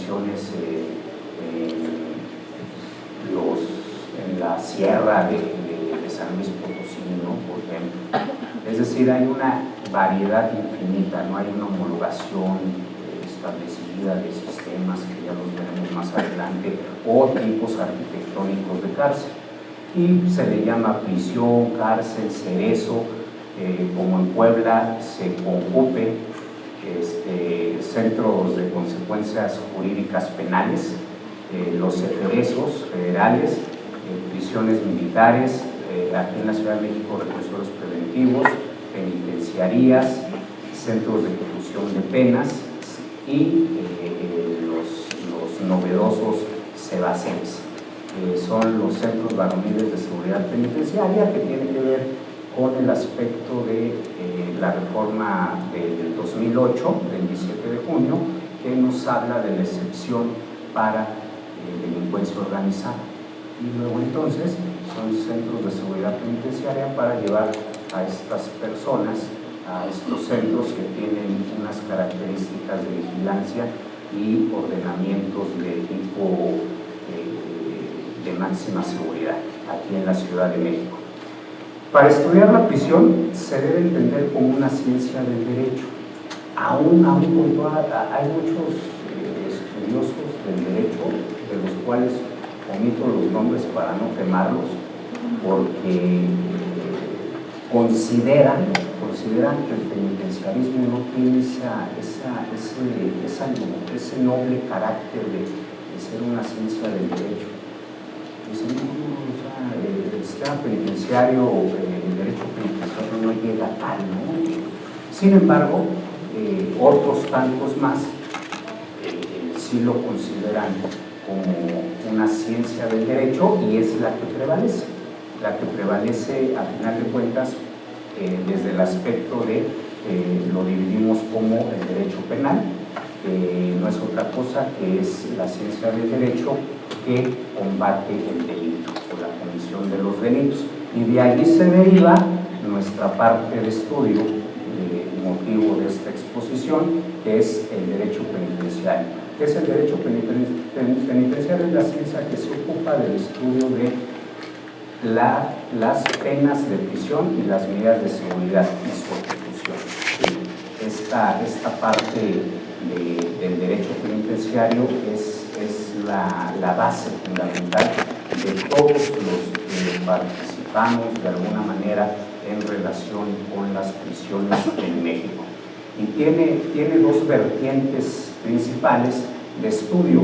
prisiones en la sierra de San Luis Potosí, ¿no? Por ejemplo. Es decir, hay una variedad infinita, no hay una homologación establecida de sistemas que ya los veremos más adelante, o tipos arquitectónicos de cárcel. Y se le llama prisión, cárcel, cerezo, como en Puebla, se concupe, centros de consecuencias jurídicas penales, los ceferezos federales, prisiones militares, aquí en la Ciudad de México reclusorios preventivos, penitenciarías, centros de ejecución de penas y los novedosos CEBACEMS, son los centros varoniles de seguridad penitenciaria, que tiene que ver con el aspecto de la reforma del 2008, del 17 de junio, que nos habla de la excepción para delincuencia organizada. Y luego entonces son centros de seguridad penitenciaria para llevar a estas personas a estos centros que tienen unas características de vigilancia y ordenamientos de tipo de máxima seguridad aquí en la Ciudad de México. Para estudiar la prisión se debe entender como una ciencia del derecho. Aún con toda, hay muchos estudiosos del derecho, de los cuales omito los nombres para no quemarlos, porque consideran que el penitenciarismo no tiene ese noble carácter de ser una ciencia del derecho. Dicen, el sistema penitenciario o el derecho penitenciario no llega a tal, ¿no? Sin embargo, otros tantos más sí lo consideran como una ciencia del derecho, y es la que prevalece a final de cuentas desde el aspecto de lo dividimos como el derecho penal, que no es otra cosa que es la ciencia del derecho que combate el delito o la comisión de los delitos, y de allí se deriva nuestra parte de estudio, motivo de esta exposición, que es el derecho penitenciario. ¿Qué es el derecho penitenciario? Es la ciencia que se ocupa del estudio de las penas de prisión y las medidas de seguridad y su ejecución. Esta parte del derecho penitenciario es la base fundamental de todos los que participamos de alguna manera en relación con las prisiones en México. Y tiene dos vertientes principales de estudio: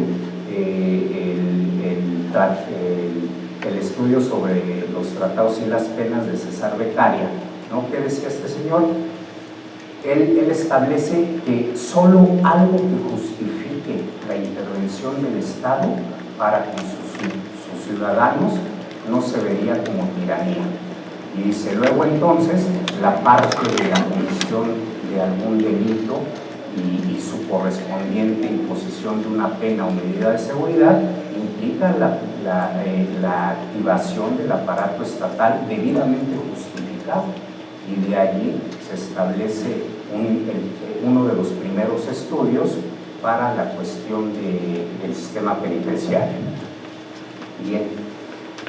el estudio sobre los tratados y las penas de César Beccaria, ¿no? ¿Qué decía este señor? Él establece que solo algo que justifique la intervención del Estado para con sus ciudadanos no se vería como tiranía. Y dice, luego entonces, la parte de la comisión de algún delito y su correspondiente imposición de una pena o medida de seguridad implica la activación del aparato estatal debidamente justificado, y de allí se establece uno de los primeros estudios para la cuestión del sistema penitenciario. Bien,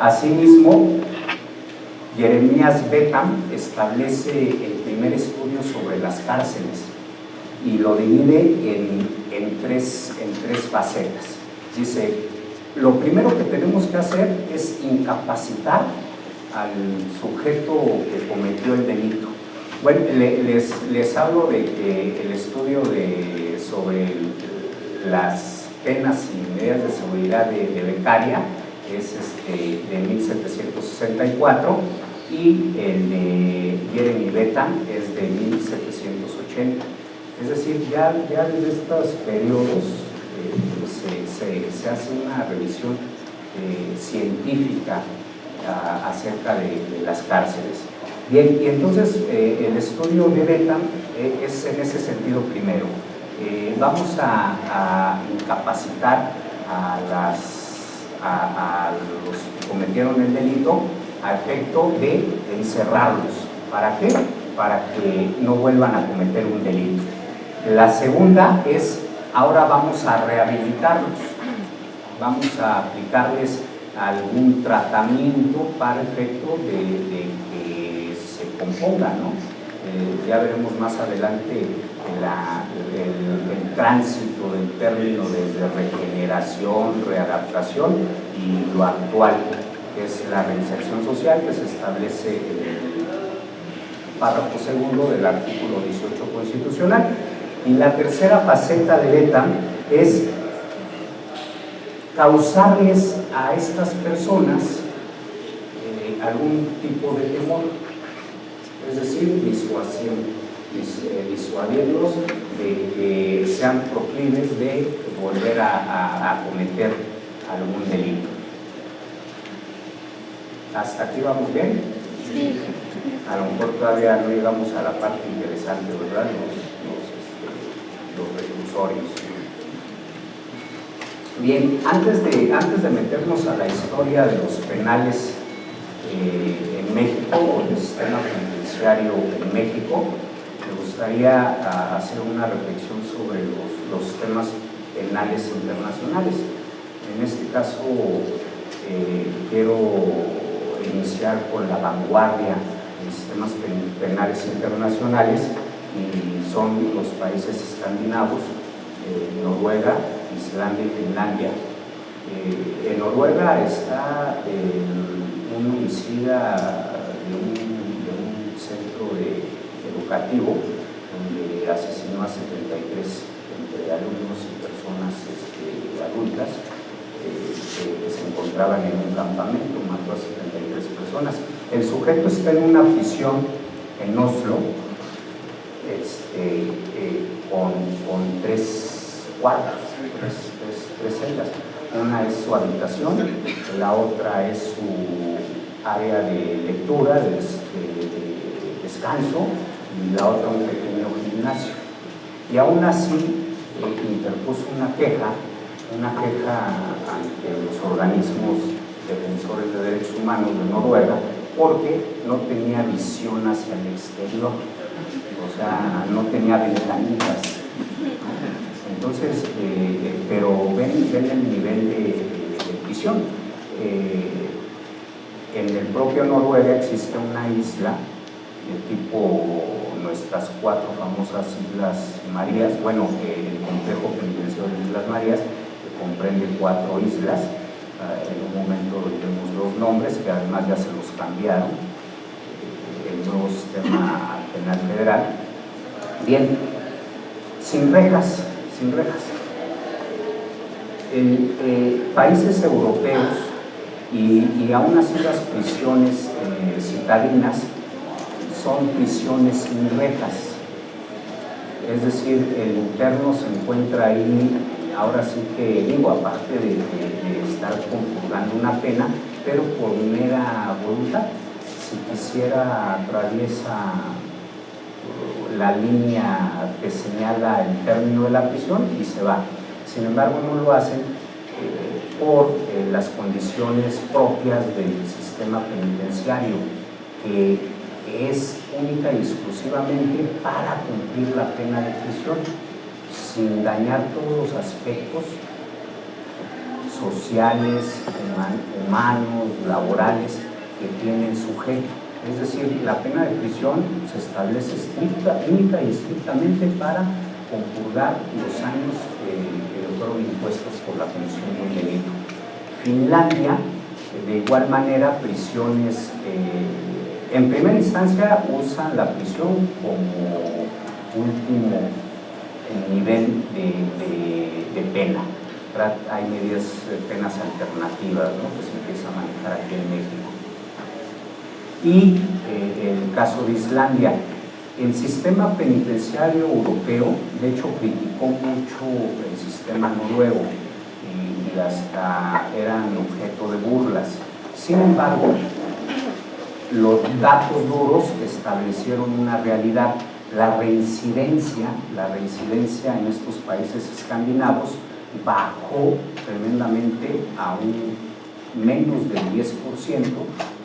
asimismo, Jeremías Bentham establece el primer estudio sobre las cárceles y lo divide en tres facetas. Dice, lo primero que tenemos que hacer es incapacitar al sujeto que cometió el delito. Bueno, les hablo de que el estudio sobre las penas y medidas de seguridad de Beccaria es de 1764, y el de Jeremy Bentham es de 1780. Es decir, ya desde estos periodos se hace una revisión científica acerca de las cárceles. Bien, y entonces el estudio de Bentham es en ese sentido primero. Vamos a incapacitar a los que cometieron el delito a efecto de encerrarlos. ¿Para qué? Para que no vuelvan a cometer un delito. La segunda es ahora vamos a rehabilitarlos, vamos a aplicarles algún tratamiento para efecto de que se compongan, ¿no? Ya veremos más adelante el tránsito del término desde regeneración, readaptación y lo actual, que es la reinserción social, que se establece en el párrafo segundo del artículo 18 constitucional. Y la tercera faceta del ETA es causarles a estas personas algún tipo de temor, es decir, disuadirlos de que sean proclives de volver a cometer algún delito. ¿Hasta aquí vamos bien? Sí. A lo mejor todavía no llegamos a la parte interesante, ¿verdad? Los reclusorios. Bien, antes de meternos a la historia de los penales en México o del sistema penitenciario en México, me gustaría hacer una reflexión sobre los temas penales internacionales. En este caso, quiero iniciar con la vanguardia en sistemas penales internacionales, y son los países escandinavos, Noruega, Islandia y Finlandia. En Noruega está un homicida de un centro educativo donde asesinó a 73 entre alumnos y personas adultas que se encontraban en un campamento, mató a 73 personas. El sujeto está en una prisión en Oslo, con 3 cuartos, tres celdas. Una es su habitación, la otra es su área de lectura, de descanso, y la otra un pequeño gimnasio. Y aún así interpuso una queja ante los organismos defensores de derechos humanos de Noruega, porque no tenía visión hacia el exterior, o sea, no tenía ventanitas. Entonces, pero ven el nivel de prisión. En el propio Noruega existe una isla de tipo nuestras 4 famosas Islas Marías, bueno, el complejo penitenciario de Islas Marías, que comprende 4 islas. En un momento tenemos 2 nombres que además ya se los cambiaron, el nuevo sistema penal federal. Bien, sin rejas. Países europeos y aún así las prisiones citadinas son prisiones sin rejas, es decir, el interno se encuentra ahí, ahora sí que digo, aparte de estar compurgando una pena, pero por mera voluntad. Si quisiera, atraviesa la línea que señala el término de la prisión y se va. Sin embargo, no lo hacen por las condiciones propias del sistema penitenciario, que es única y exclusivamente para cumplir la pena de prisión, sin dañar todos los aspectos sociales, humanos, laborales que tiene el sujeto. Es decir, la pena de prisión se establece única y estrictamente para compurgar los años que fueron impuestos por la comisión de un delito. Finlandia, de igual manera, prisiones, en primera instancia usan la prisión como último nivel de pena. Hay medidas penas alternativas, ¿no?, que se empieza a manejar aquí en México. Y el caso de Islandia, el sistema penitenciario europeo, de hecho, criticó mucho el sistema noruego y hasta eran objeto de burlas. Sin embargo, los datos duros establecieron una realidad. La reincidencia en estos países escandinavos bajó tremendamente a un menos del 10%,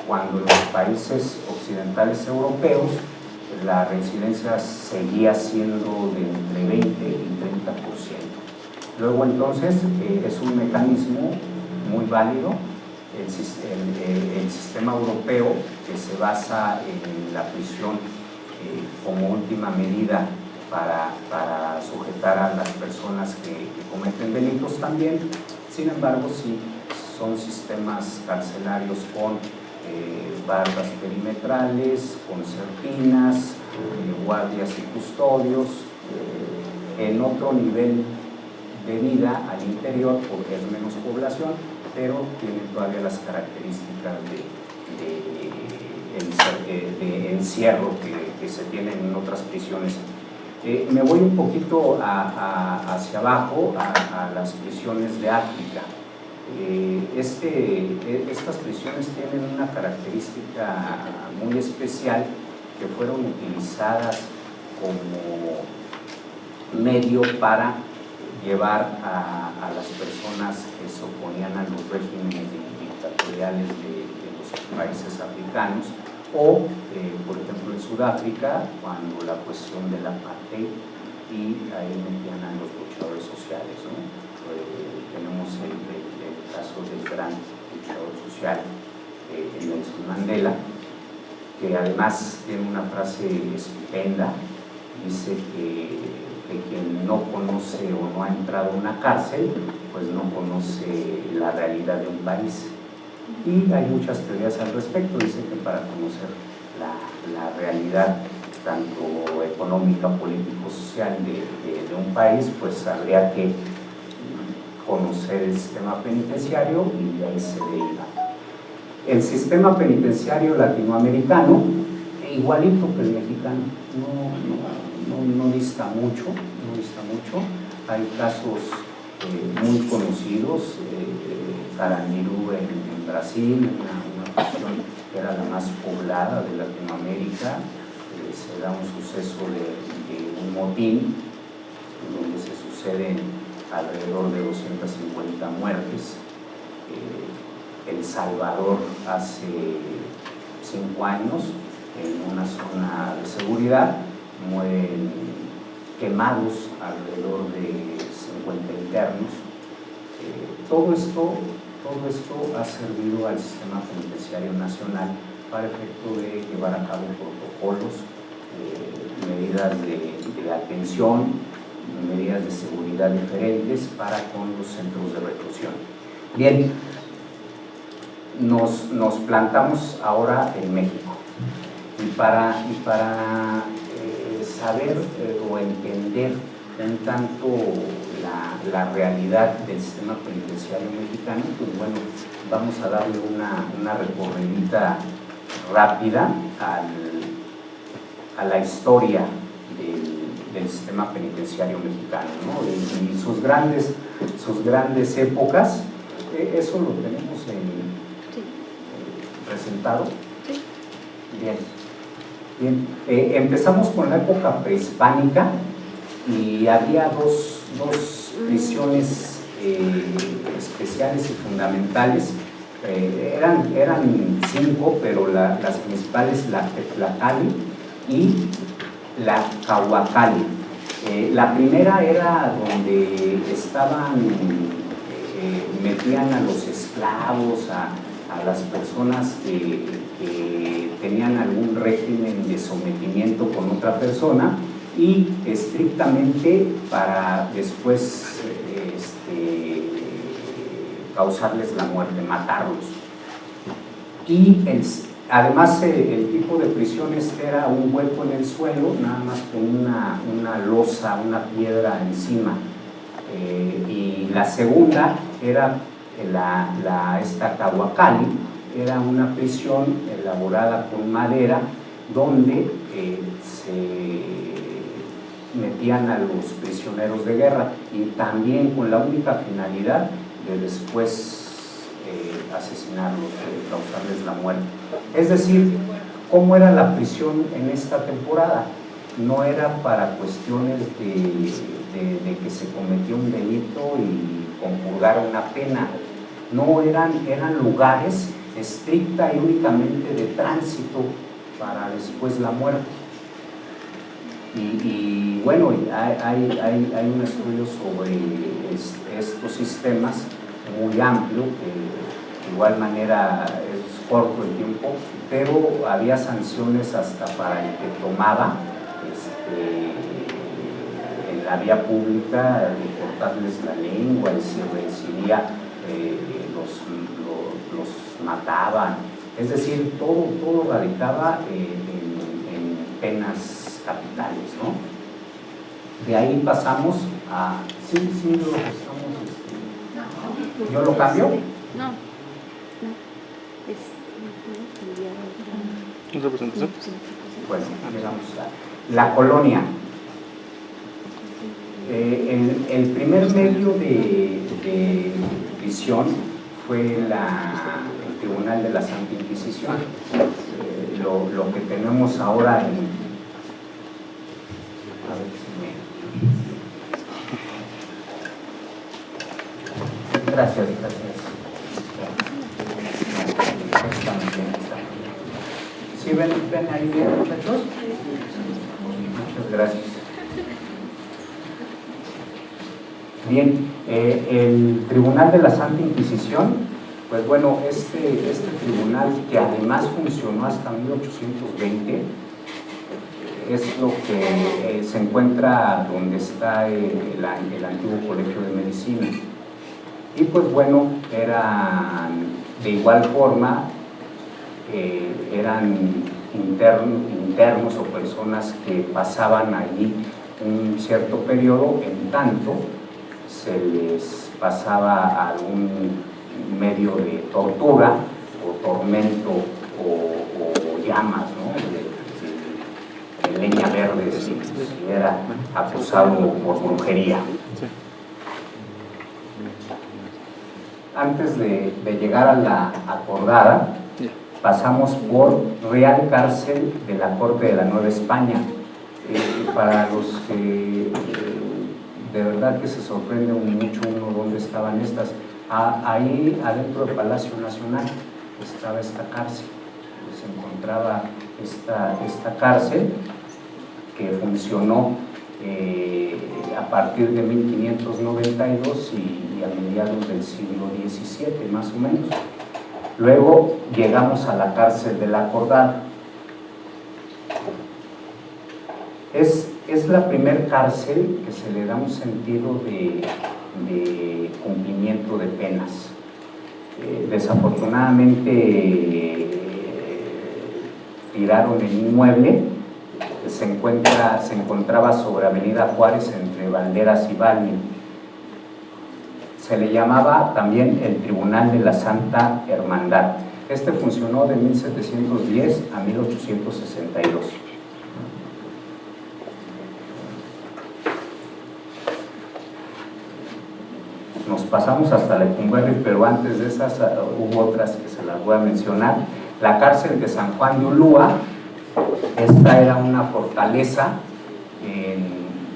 cuando en los países occidentales europeos la reincidencia seguía siendo de entre 20 y 30%. Luego entonces es un mecanismo muy válido, el sistema europeo, que se basa en la prisión como última medida para sujetar a las personas que cometen delitos también. Sin embargo, sí son sistemas carcelarios con barras perimetrales, concertinas, guardias y custodios, en otro nivel de vida al interior porque es menos población, pero tiene todavía las características de encierro que se tienen en otras prisiones. Me voy un poquito hacia abajo a las prisiones de África. Estas prisiones tienen una característica muy especial, que fueron utilizadas como medio para llevar a las personas que se oponían a los regímenes dictatoriales de los países africanos, o por ejemplo en Sudáfrica, cuando la cuestión del apartheid, y ahí metían a los luchadores sociales, ¿no? Tenemos el caso del gran luchador social Nelson Mandela, que además tiene una frase estupenda. Dice que quien no conoce o no ha entrado a una cárcel, pues no conoce la realidad de un país. Y hay muchas teorías al respecto. Dice que para conocer la realidad tanto económica, político, social de un país, pues habría que conocer el sistema penitenciario, y de ahí se deriva. El sistema penitenciario latinoamericano, igualito que el mexicano, no dista mucho, Hay casos muy conocidos, Carandiru en Brasil, una prisión que era la más poblada de Latinoamérica. Se da un suceso de un motín, donde se suceden alrededor de 250 muertes. El Salvador hace 5 años, en una zona de seguridad, mueren quemados alrededor de 50 internos. Todo esto ha servido al sistema penitenciario nacional para efecto de llevar a cabo protocolos, medidas de atención, medidas de seguridad diferentes para con los centros de reclusión. Bien, nos plantamos ahora en México, y para saber o entender un tanto la realidad del sistema penitenciario mexicano, pues bueno, vamos a darle una recorridita rápida a la historia del sistema penitenciario mexicano, ¿no? Y sus grandes épocas. Eso lo tenemos presentado. Sí. Bien. Empezamos con la época prehispánica, y había dos prisiones especiales y fundamentales. Eran 5, pero las principales, la Tetlacali y la Cahuacali. La primera era donde metían a los esclavos, a las personas que tenían algún régimen de sometimiento con otra persona, y estrictamente para después causarles la muerte, matarlos. Y además el tipo de prisión era un hueco en el suelo, nada más con una losa, una piedra encima. Y la segunda era esta Cahuacali, era una prisión elaborada con madera, donde se metían a los prisioneros de guerra, y también con la única finalidad de después asesinarlos, causarles la muerte. Es decir, ¿cómo era la prisión en esta temporada? No era para cuestiones de que se cometió un delito y compurgar una pena. No, eran lugares estricta y únicamente de tránsito para después la muerte. Y bueno, hay un estudio sobre estos sistemas muy amplio, que de igual manera es corto el tiempo, pero había sanciones hasta para el que tomaba en la vía pública, de cortarles la lengua, y si reincidía los mataban. Es decir, todo radicaba en penas capitales, ¿no? De ahí pasamos a... Sí, lo estamos... ¿Yo lo cambio? No. ¿Representación? Bueno, llegamos a la colonia. El primer medio de prisión fue el Tribunal de la Santa Inquisición. Lo que tenemos ahora a ver si me... Gracias. ¿Sí ven ahí bien, muchachos? Muchas gracias. Bien, el Tribunal de la Santa Inquisición, pues bueno, este tribunal, que además funcionó hasta 1820, es lo que se encuentra donde está el antiguo Colegio de Medicina. Y pues bueno, eran de igual forma, eran internos o personas que pasaban allí un cierto periodo, en tanto se les pasaba algún medio de tortura o tormento o llamas, ¿no? de leña verde, si era acusado por brujería. Antes de llegar a la acordada, pasamos por Real Cárcel de la Corte de la Nueva España. Para los que de verdad que se sorprende mucho uno dónde estaban estas, ahí adentro del Palacio Nacional estaba esta cárcel, se encontraba esta cárcel que funcionó a partir de 1592 y a mediados del siglo XVII más o menos. Luego llegamos a la cárcel de la Acordada. Es la primer cárcel que se le da un sentido de cumplimiento de penas. Desafortunadamente tiraron el inmueble, se encontraba sobre Avenida Juárez entre Valderas y Balmi. Se le llamaba también el Tribunal de la Santa Hermandad. Este funcionó de 1710 a 1862. Nos pasamos hasta Lecumberri, pero antes de esas hubo otras que se las voy a mencionar. La cárcel de San Juan de Ulúa, esta era una fortaleza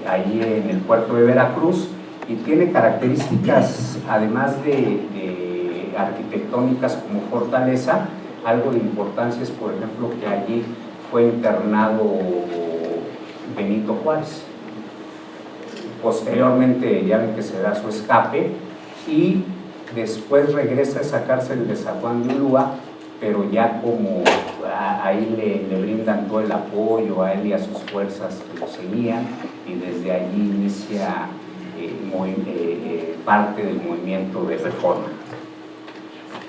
ahí en el puerto de Veracruz, y tiene características, además de arquitectónicas como fortaleza. Algo de importancia es, por ejemplo, que allí fue internado Benito Juárez. Posteriormente ya ven que se da su escape y después regresa a esa cárcel de San Juan de Ulúa, pero ya como ahí le brindan todo el apoyo a él y a sus fuerzas que lo seguían, y desde allí inicia parte del movimiento de reforma.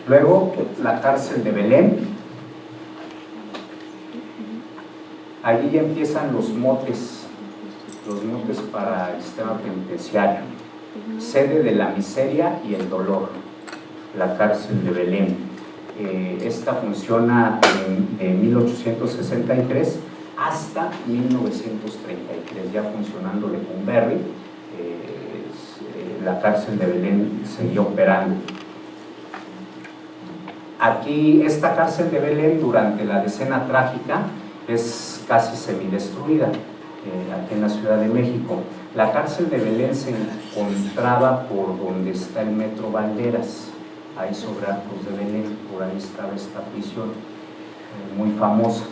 Luego la cárcel de Belén. Allí ya empiezan los motes para el sistema penitenciario. Sede de la miseria y el dolor, la cárcel de Belén. Esta funciona de 1863 hasta 1933, ya funcionando Lecumberri. La cárcel de Belén siguió operando. Aquí, esta cárcel de Belén, durante la Decena Trágica, es casi semidestruida, aquí en la Ciudad de México. La cárcel de Belén se encontraba por donde está el Metro Valderas, ahí sobre Arcos de Belén, por ahí estaba esta prisión muy famosa.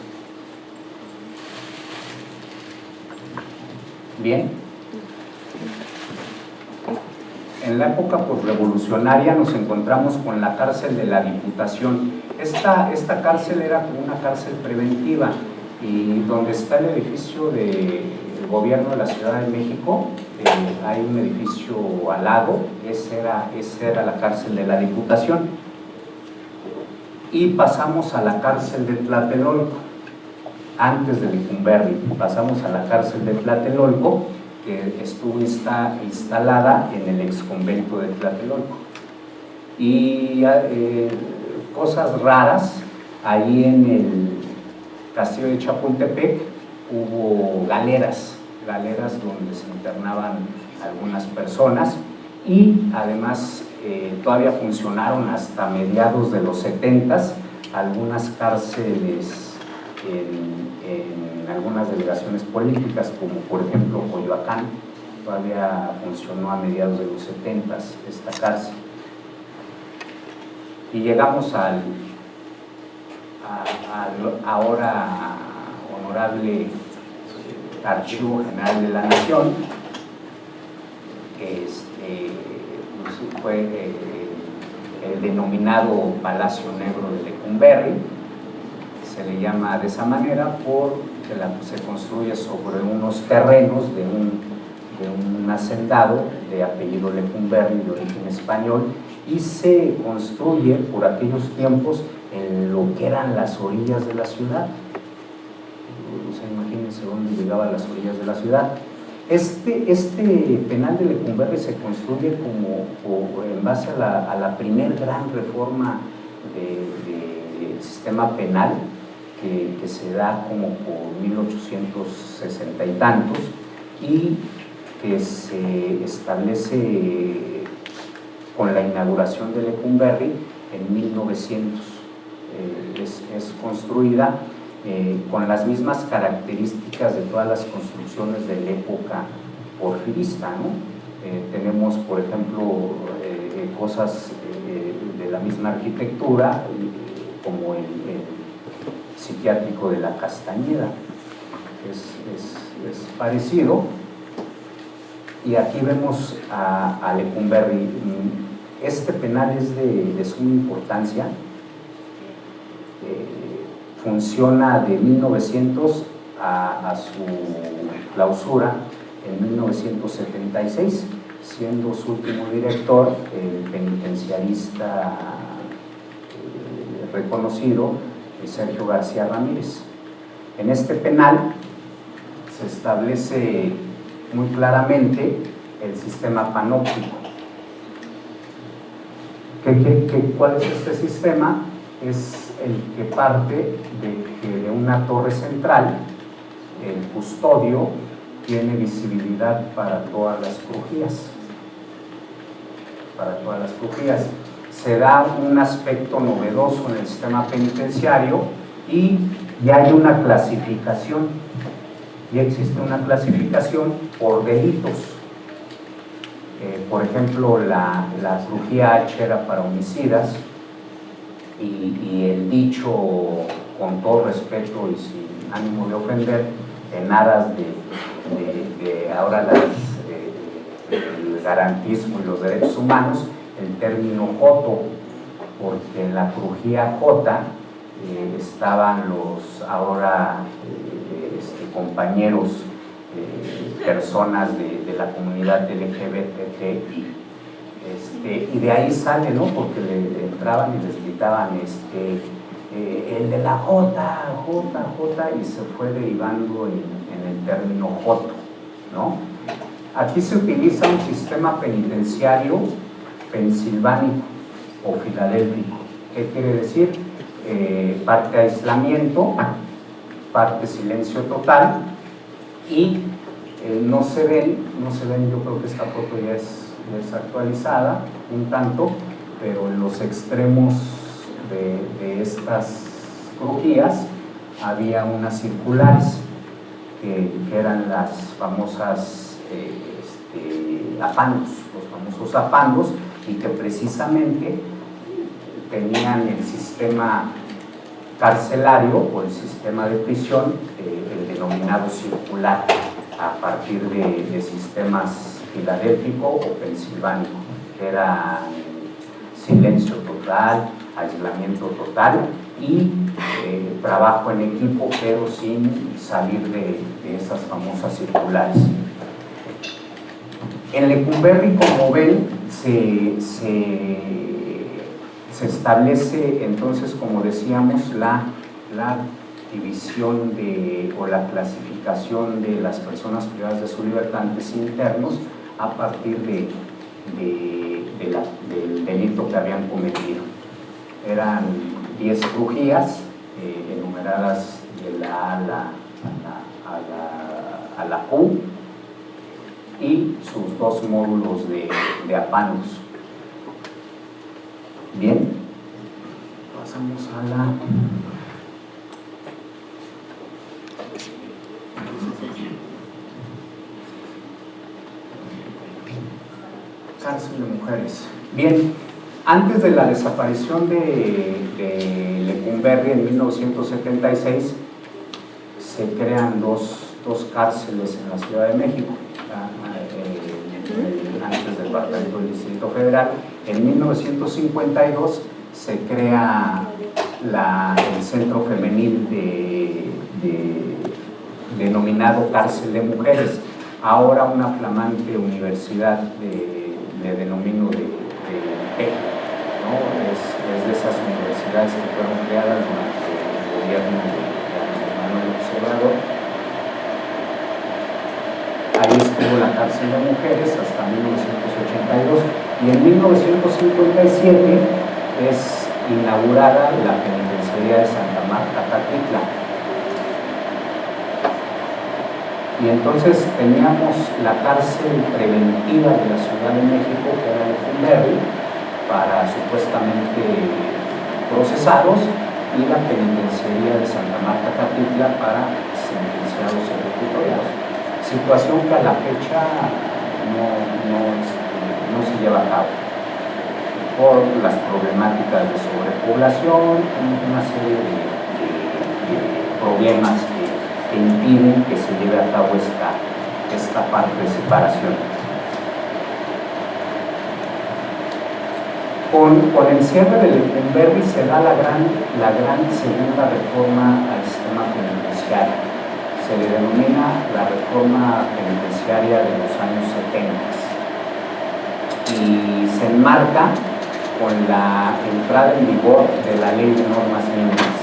Bien. En la época posrevolucionaria nos encontramos con la cárcel de la Diputación. Esta cárcel era como una cárcel preventiva, y donde está el edificio del gobierno de la Ciudad de México, hay un edificio al lado, esa era la cárcel de la Diputación. Y pasamos a la cárcel de Tlatelolco, antes de Lecumberri, pasamos a la cárcel de Tlatelolco, que estuvo instalada en el exconvento de Tlatelolco. Y cosas raras, ahí en el castillo de Chapultepec hubo galeras donde se internaban algunas personas, y además todavía funcionaron hasta mediados de los 70s algunas cárceles en algunas delegaciones políticas, como por ejemplo Coyoacán. Todavía funcionó a mediados de los 70s esta cárcel. Y llegamos al ahora honorable Archivo General de la Nación, que fue el denominado Palacio Negro de Lecumberri. Se le llama de esa manera porque se construye sobre unos terrenos de un hacendado de apellido Lecumberri, de origen español, y se construye por aquellos tiempos en lo que eran las orillas de la ciudad. O sea, imagínense dónde llegaban las orillas de la ciudad. Este penal de Lecumberri se construye en base a la primer gran reforma del sistema penal que se da como por 1860 y tantos, y que se establece con la inauguración de Lecumberri en 1900. Es construida con las mismas características de todas las construcciones de la época porfirista, ¿no? Tenemos, por ejemplo, cosas de la misma arquitectura, como el psiquiátrico de la Castañeda, es parecido. Y aquí vemos a Lecumberri. Este penal es de suma importancia. Funciona de 1900 a su clausura en 1976, siendo su último director el penitenciarista reconocido Sergio García Ramírez. En este penal se establece muy claramente el sistema panóptico. ¿Cuál es este sistema? Es el que parte de una torre central. El custodio tiene visibilidad para todas las crujías. Se da un aspecto novedoso en el sistema penitenciario, y ya hay una clasificación. Ya existe una clasificación por delitos. Por ejemplo, la crujía H era para homicidas, y el dicho, con todo respeto y sin ánimo de ofender, en aras de ahora el garantismo y los derechos humanos, el término joto, porque en la crujía J estaban los ahora compañeros, personas de la comunidad LGBTI, y de ahí sale, ¿no? Porque le entraban y les gritaban el de la J, y se fue derivando en el término joto, ¿no? Aquí se utiliza un sistema penitenciario pensilvánico o filadélfico. ¿Qué quiere decir? Parte aislamiento, parte silencio total, y no se ven, yo creo que esta foto ya es actualizada un tanto, pero en los extremos de estas crujías había unas circulares que eran las famosas apandos, los famosos apandos, y que precisamente tenían el sistema carcelario o el sistema de prisión, el denominado circular. a partir de sistemas filadélfico o pensilvánico, que eran silencio total, aislamiento total y trabajo en equipo, pero sin salir de esas famosas circulares. En Lecumberri, como ven, se establece entonces, como decíamos, la división o la clasificación de las personas privadas de su libertad ante internos a partir del delito que habían cometido. Eran 10 crujías enumeradas de la A a la Q y sus 2 módulos de apanos. Bien, pasamos a la cárcel de mujeres. Bien, antes de la desaparición de Lecumberri en 1976, se crean dos cárceles en la Ciudad de México, antes del Departamento del Distrito Federal. En 1952 se crea el centro femenil denominado Cárcel de Mujeres, ahora una flamante universidad de denomino de TEC, ¿no? Es de esas universidades que fueron creadas durante el gobierno de Manuel López Obrador. Ahí estuvo la Cárcel de Mujeres hasta 1982 y en 1957 es inaugurada la penitenciaría de Santa Marta, Catitla. Y entonces teníamos la cárcel preventiva de la Ciudad de México, que era Lecumberri, para supuestamente procesados, y la penitenciaría de Santa Marta, Catitla, para sentenciados ejecutoriados. Situación que a la fecha no se lleva a cabo por las problemáticas de sobrepoblación, una serie de problemas que impiden que se lleve a cabo esta parte de separación. Con el cierre de Lecumberri se da la gran segunda reforma al sistema penitenciario. Se le denomina la reforma penitenciaria de los años 70 y se enmarca con la entrada en vigor de la Ley de Normas Mínimas.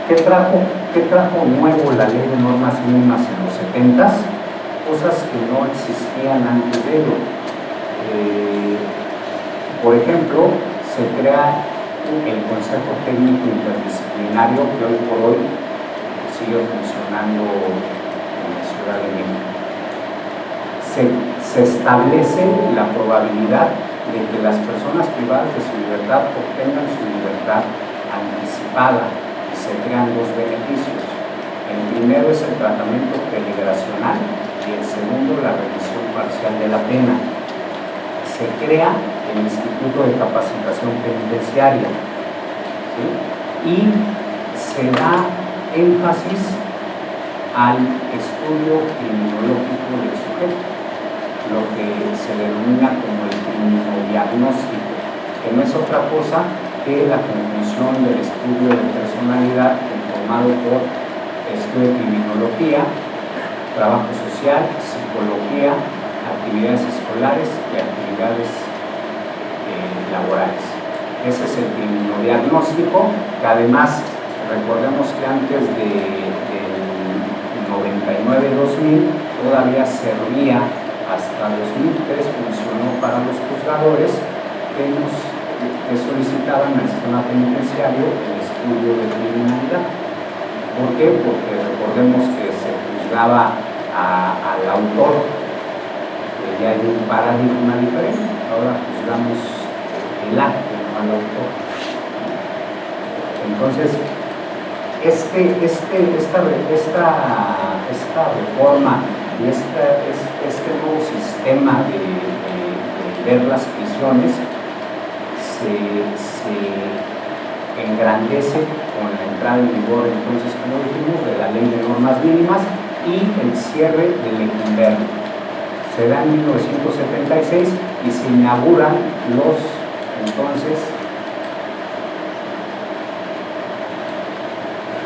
¿Qué trajo nuevo la Ley de Normas Mínimas en los 70s? Cosas que no existían antes de ello. Por ejemplo, se crea el Consejo Técnico Interdisciplinario, que hoy por hoy sigue funcionando en la Ciudad de México. Se establece la probabilidad de que las personas privadas de su libertad obtengan su libertad anticipada. Se crean 2 beneficios. El primero es el tratamiento peligracional y el segundo la revisión parcial de la pena. Se crea el Instituto de Capacitación Penitenciaria, ¿sí? Y se da énfasis al estudio criminológico del sujeto, lo que se denomina como el criminodiagnóstico, que no es otra cosa que la conclusión del estudio de personalidad conformado por estudio de criminología, trabajo social, psicología, actividades escolares y actividades laborales. Ese es el criminodiagnóstico, que además, recordemos que antes del 99-2000 todavía servía, hasta 2003 funcionó para los juzgadores que solicitaban al sistema penitenciario el estudio de criminalidad. ¿Por qué? Porque recordemos que se juzgaba al autor, que ya hay un paradigma diferente. Ahora juzgamos el acto, no al autor. Entonces, esta reforma y este nuevo sistema de ver las prisiones se engrandece con la entrada en vigor, entonces, como dijimos, de la Ley de Normas Mínimas, y y el cierre del Lecumberri. Se da en 1976 y se inauguran los entonces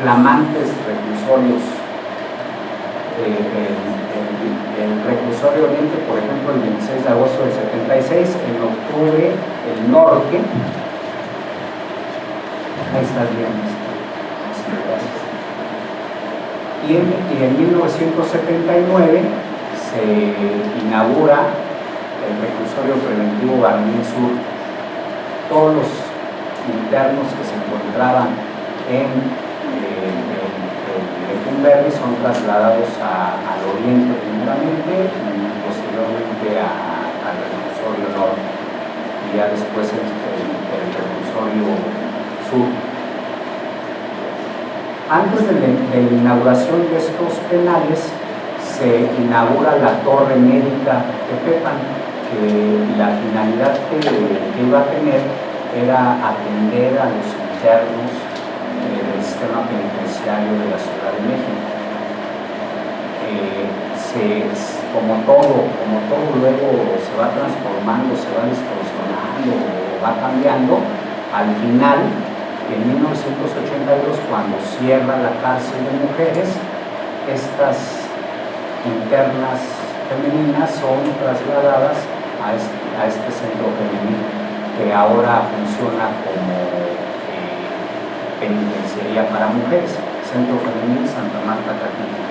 flamantes reclusorios. El reclusorio Oriente, por ejemplo, el 26 de agosto del 76, en octubre el Norte. Ahí está bien. Y en 1979 se inaugura el reclusorio preventivo Varonil Sur. Todos los internos que se encontraban en Lecumberri son trasladados al oriente primeramente y posteriormente al reclusorio norte y ya después el reclusorio sur. Antes de la inauguración de estos penales se inaugura la torre médica Tepepan, que la finalidad que iba a tener era atender a los internos del sistema penitenciario de la Ciudad de México. Como todo luego se va transformando, se va distorsionando, va cambiando. Al final, en 1982, cuando cierra la cárcel de mujeres, estas internas femeninas son trasladadas a este centro femenino, que ahora funciona como penitenciaría para mujeres, Centro Femenil Santa Marta Catitla.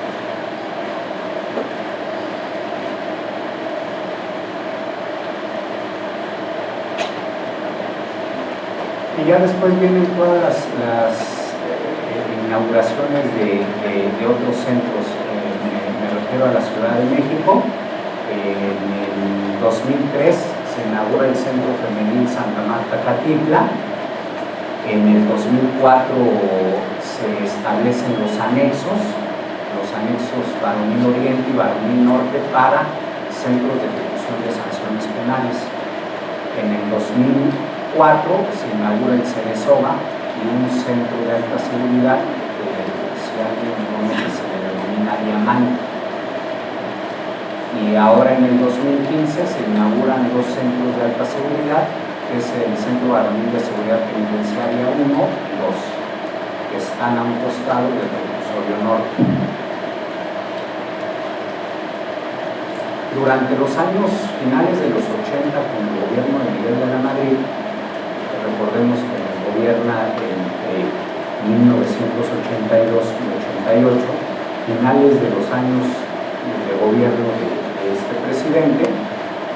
Y ya después vienen todas las inauguraciones de otros centros. Me refiero a la Ciudad de México. En el 2003 se inaugura el Centro Femenil Santa Marta Catitla. En el 2004 se establecen los anexos Varonil Oriente y Varonil Norte para centros de ejecución de sanciones penales. En el 2004 se inaugura el Ceresoba y un centro de alta seguridad que, si alguien conoce, se le denomina Diamante. Y ahora en el 2015 se inauguran dos centros de alta seguridad, que es el Centro Varonil de Seguridad Penitenciaria 1 y 2, que están a un costado del reclusorio norte. Durante los años finales de los 80, con el gobierno de Miguel de la Madrid, recordemos que gobierna entre 1982 y 88, finales de los años de gobierno de este presidente,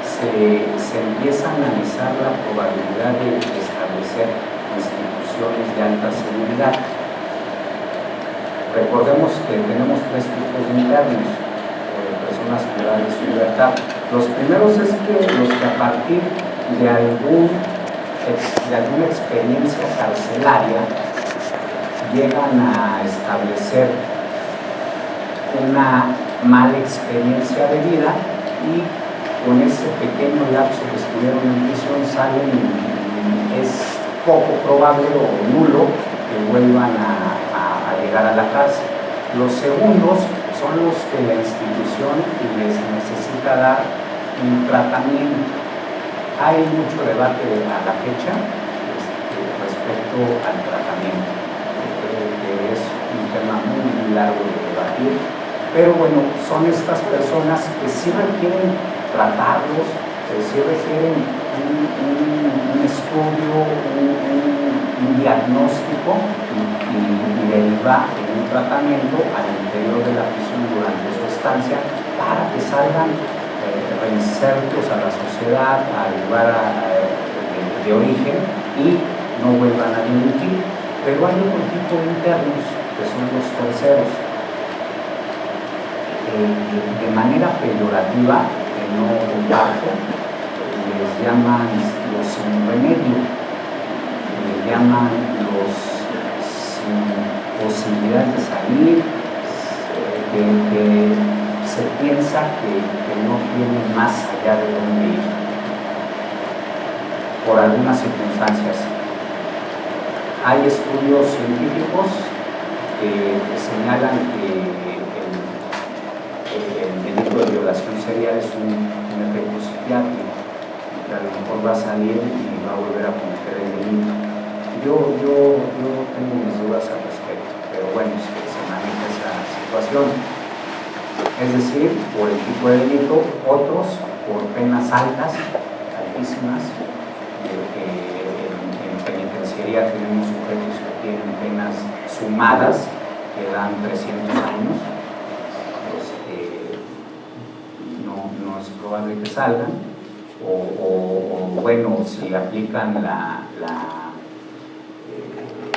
se empieza a analizar la probabilidad de establecer instituciones de alta seguridad. Recordemos que tenemos tres tipos de internos, personas privadas de su libertad. Los primeros es que los que a partir de alguna experiencia carcelaria llegan a establecer una mala experiencia de vida y con ese pequeño lapso que estuvieron en prisión salen y es poco probable o nulo que vuelvan a llegar a la cárcel. Los segundos son los que la institución les necesita dar un tratamiento. Hay mucho debate a la fecha respecto al tratamiento, que es un tema muy largo de debatir, pero bueno, son estas personas que sí requieren tratarlos, que sí requieren un estudio, un diagnóstico y deriva en un tratamiento al interior de la prisión durante su estancia para que salgan reinsertos a la sociedad, al lugar de origen y no vuelvan a delinquir. Pero hay otro tipo de internos que son los terceros. De manera peyorativa, que no comparto, les llaman los sin remedio, les llaman los sin posibilidad de salir, que se piensa que no tienen más allá de donde ir, por algunas circunstancias. Hay estudios científicos que señalan que delito de violación serial es un efecto psiquiátrico, que a lo mejor va a salir y va a volver a cometer el delito. Yo tengo mis dudas al respecto, pero bueno, se maneja esa situación. Es decir, por el tipo de delito, otros por penas altas, altísimas. En penitenciaría tenemos sujetos que tienen penas sumadas que dan 300 años. No es probable que salgan. O bueno, si aplican la